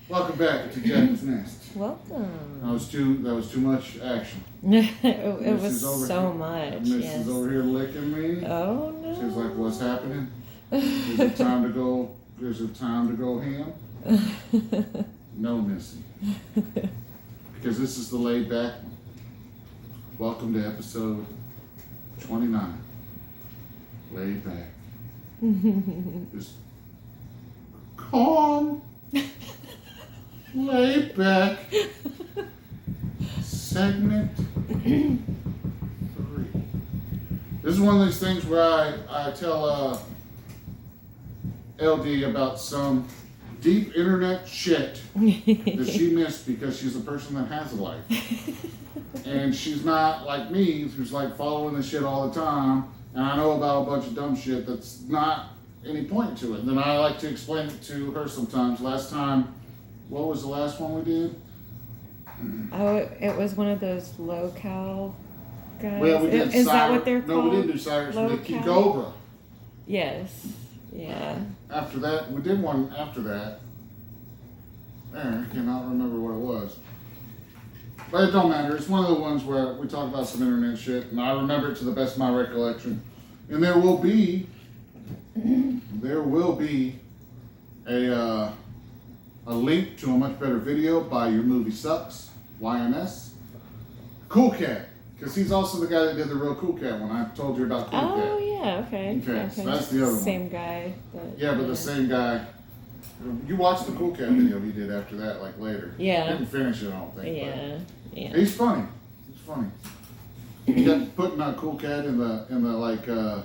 Welcome back to Jack's Nest. Welcome. That was too much action. it was so much. Mrs. Yes. over here licking me. Oh no. She's like, "What's happening? Is it time to go? Is it time to go ham?" No, Missy. Because this is the laid back one. Welcome to episode 29. Laid back. Just calm. Laid back. Segment 3. This is one of these things where I tell LD about some deep internet shit that she missed because she's a person that has a life. And she's not like me, who's like following this shit all the time. And I know about a bunch of dumb shit that's not any point to it. And then I like to explain it to her sometimes. Last time, what was the last one we did? Oh, it was one of those low-cal guys. Well, we did Is that what they're called? No, we didn't do Cyrus. We did Low-cal? Cobra. Yes. Yeah. After that, we did one after that. I cannot remember what it was. But it don't matter. It's one of the ones where we talk about some internet shit, and I remember it to the best of my recollection. And there will be a link to a much better video by Your Movie Sucks, YMS. Cool Cat, because he's also the guy that did the Real Cool Cat one. I told you about Cool Cat. Oh yeah. Okay. Okay, so that's the other one. Same guy. But the same guy. You watched the Cool Cat video he did after that, like later. Yeah. Didn't finish it, I don't think. Yeah. But he's funny. He's funny. He kept putting that Cool Cat in the like To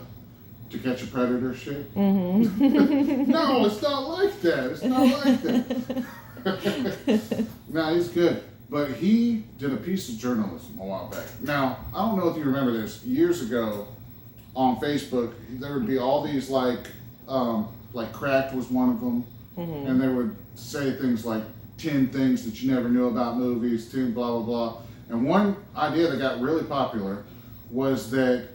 Catch a Predator shit. Mm-hmm. No, it's not like that. It's not like that. No, he's good. But he did a piece of journalism a while back. Now, I don't know if you remember this. Years ago, on Facebook, there would be all these like Cracked was one of them. Mm-hmm. And they would say things like 10 things that you never knew about movies, 10 blah, blah, blah. And one idea that got really popular was that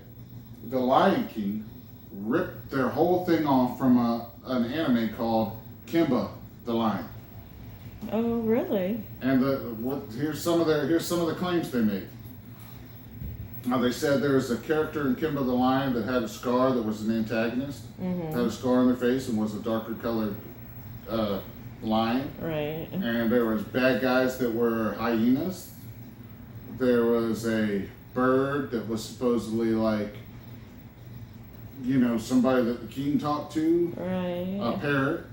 The Lion King ripped their whole thing off from an anime called Kimba the Lion. Oh really? And here's some of the claims they made. Now they said there was a character in Kimba the Lion that had a scar that was an antagonist. Mm-hmm. Had a scar on their face and was a darker colored lion. Right. And there was bad guys that were hyenas. There was a bird that was supposedly like, somebody that the king talked to. Right. A parrot.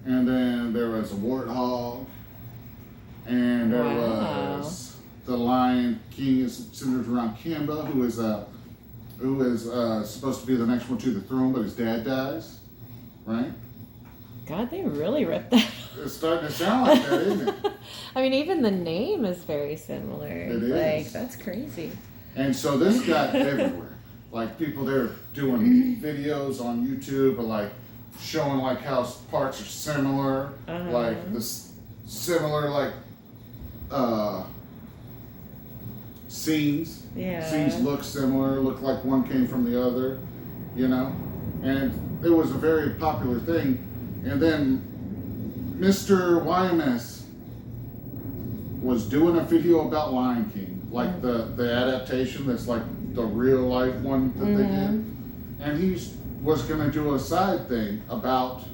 And then there was a warthog. And there was the Lion King is centered around Kimba, who is supposed to be the next one to the throne, but his dad dies. Right? God, they really ripped that. It's starting to sound like that, isn't it? I mean, even the name is very similar. It is. Like, that's crazy. And so this got everywhere. Like people, they're doing videos on YouTube, or like showing like how parts are similar, like this similar like scenes. Yeah. Scenes look similar, look like one came from the other, And it was a very popular thing. And then Mr. YMS was doing a video about Lion King, like the adaptation that's like the real life one that they did. And he was going to do a side thing about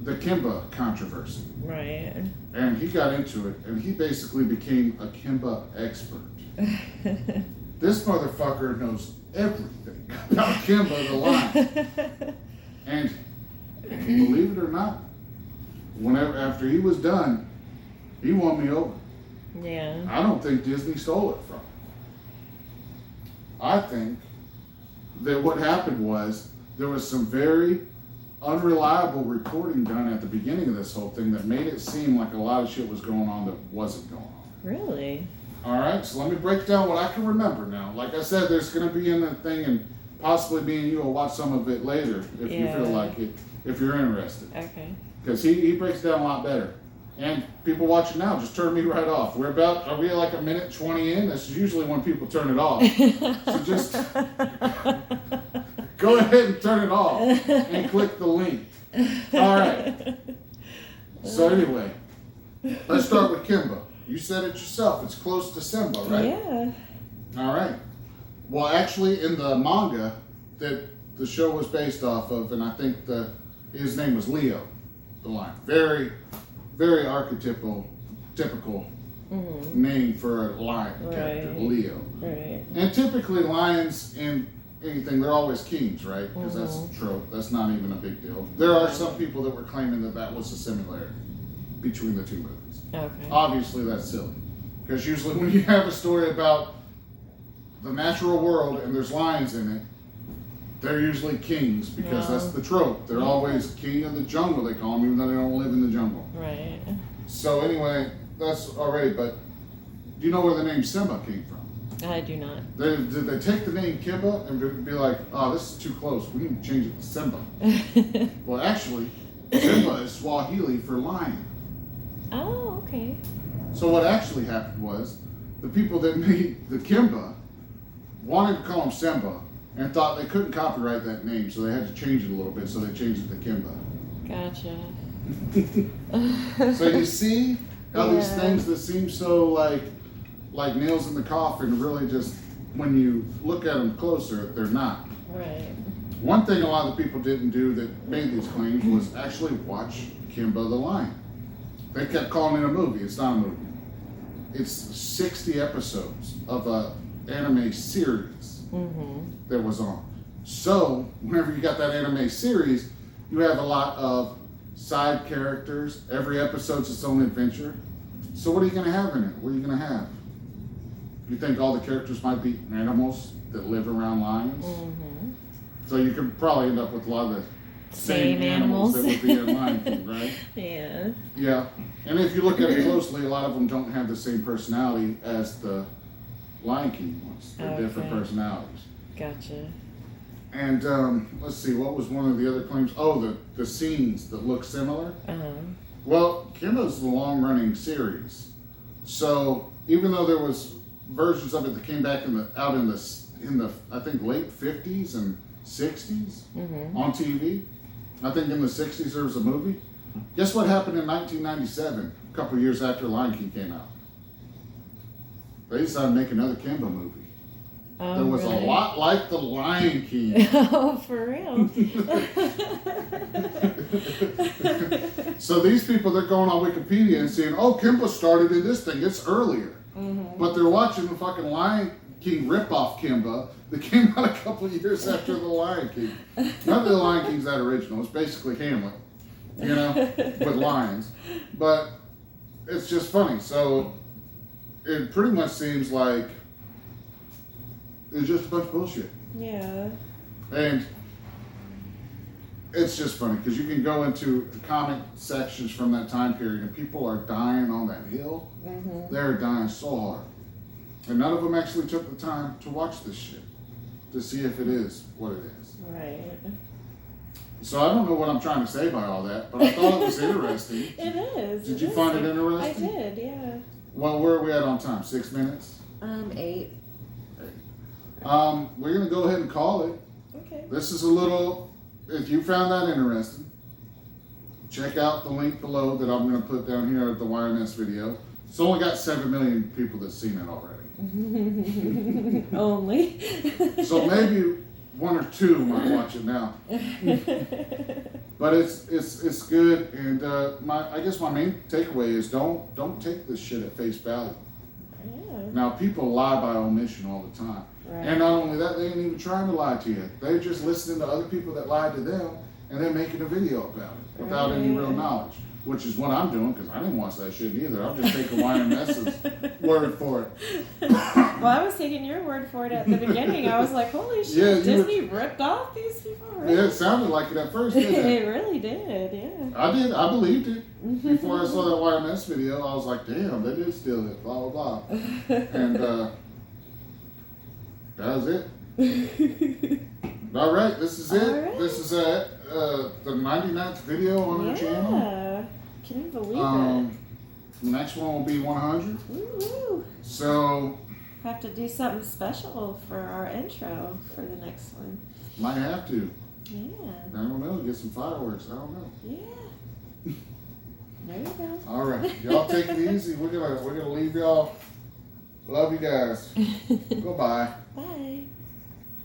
the Kimba controversy. Right. And he got into it, and he basically became a Kimba expert. This motherfucker knows everything about Kimba the Lion. And believe it or not, after he was done, he won me over. Yeah. I don't think Disney stole it from him. I think that what happened was there was some very unreliable reporting done at the beginning of this whole thing that made it seem like a lot of shit was going on that wasn't going on. Really? All right, so let me break down what I can remember now. Like I said, there's going to be in the thing, and possibly me and you will watch some of it later if you feel like it, if you're interested. Okay. Because he breaks it down a lot better. And people watching now, just turn me right off. Are we like a minute 20 in? That's usually when people turn it off. So just go ahead and turn it off and click the link. All right. So anyway, let's start with Kimba. You said it yourself. It's close to Simba, right? Yeah. All right. Well, actually, in the manga that the show was based off of, and I think his name was Leo, the lion. Very, very archetypical, typical name for a lion character, Leo. Right. And typically, lions in anything, they're always kings, right? Because that's a trope. That's not even a big deal. There are some people that were claiming that was a similarity between the two movies. Okay. Obviously, that's silly. Because usually when you have a story about the natural world and there's lions in it, they're usually kings because that's the trope. They're always king of the jungle, they call them, even though they don't live in the jungle. Right. So anyway, that's already, but do you know where the name Simba came from? I do not. Did they take the name Kimba and be like, oh, this is too close, we need to change it to Simba? Well, actually, Simba is Swahili for lion. Oh, okay. So what actually happened was, the people that made the Kimba wanted to call him Simba and thought they couldn't copyright that name, so they had to change it a little bit, so they changed it to Kimba. Gotcha. So you see how these things that seem so like nails in the coffin really just, when you look at them closer, they're not. Right. One thing a lot of the people didn't do that made these claims was actually watch Kimba the Lion. They kept calling it a movie. It's not a movie. It's 60 episodes of a anime series that was on. So whenever you got that anime series, you have a lot of side characters. Every episode's its own adventure. So what are you going to have in it? What are you going to have? You think all the characters might be animals that live around lions? So you could probably end up with a lot of the same animals that would be in Lion King, right? Yeah. Yeah. And if you look at it closely, a lot of them don't have the same personality as the Lion King ones. They're different personalities. Gotcha. And let's see, what was one of the other claims? Oh, the scenes that look similar. Well, Kimba's the long-running series, so even though there was versions of it that came back out in the I think late 50s and 60s on TV. I think in the 60s there was a movie. Guess what happened in 1997, a couple years after Lion King came out? They decided to make another Kimba movie. Oh, that was really? a lot like the Lion King. Oh, for real? So these people, they're going on Wikipedia and saying, oh, Kimba started in this thing, it's earlier. But they're watching the fucking Lion King ripoff Kimba that came out a couple of years after the Lion King. None of the Lion King's that original. It's basically Hamlet, with lions. But it's just funny. So it pretty much seems like it's just a bunch of bullshit. Yeah. And it's just funny because you can go into comic sections from that time period and people are dying on that hill. They're dying so hard. And none of them actually took the time to watch this shit to see if it is what it is. Right. So I don't know what I'm trying to say by all that, but I thought it was interesting. It is. Did you find it interesting? I did, yeah. Well, where are we at on time? 6 minutes? 8. We're going to go ahead and call it. Okay. This is a little, if you found that interesting, check out the link below that I'm going to put down here at the YMS video. It's only got 7 million people that's seen it already. Only. So maybe 1 or 2 might watch it now. But it's good, and I guess my main takeaway is don't take this shit at face value. Yeah. Now people lie by omission all the time. Right. And not only that, they ain't even trying to lie to you. They're just listening to other people that lied to them, and they're making a video about it without any real knowledge, which is what I'm doing because I didn't watch that shit either. I'm just taking YMS's word for it. Well, I was taking your word for it at the beginning. I was like, holy shit, Disney ripped off these people, right? Yeah, it sounded like it at first, didn't it? It really did, yeah. I did. I believed it. Before I saw that YMS video, I was like, damn, they did steal it, blah, blah, blah. And that was it. All right, this is it. All right. This is the 99th video on our channel. Yeah. Can you believe it? The next one will be 100. Woo-woo. So Have to do something special for our intro for the next one. might have to. Yeah. I don't know. Get some fireworks. I don't know. Yeah. There you go. All right, y'all take it easy. We're gonna leave y'all. Love you guys. Goodbye. Bye.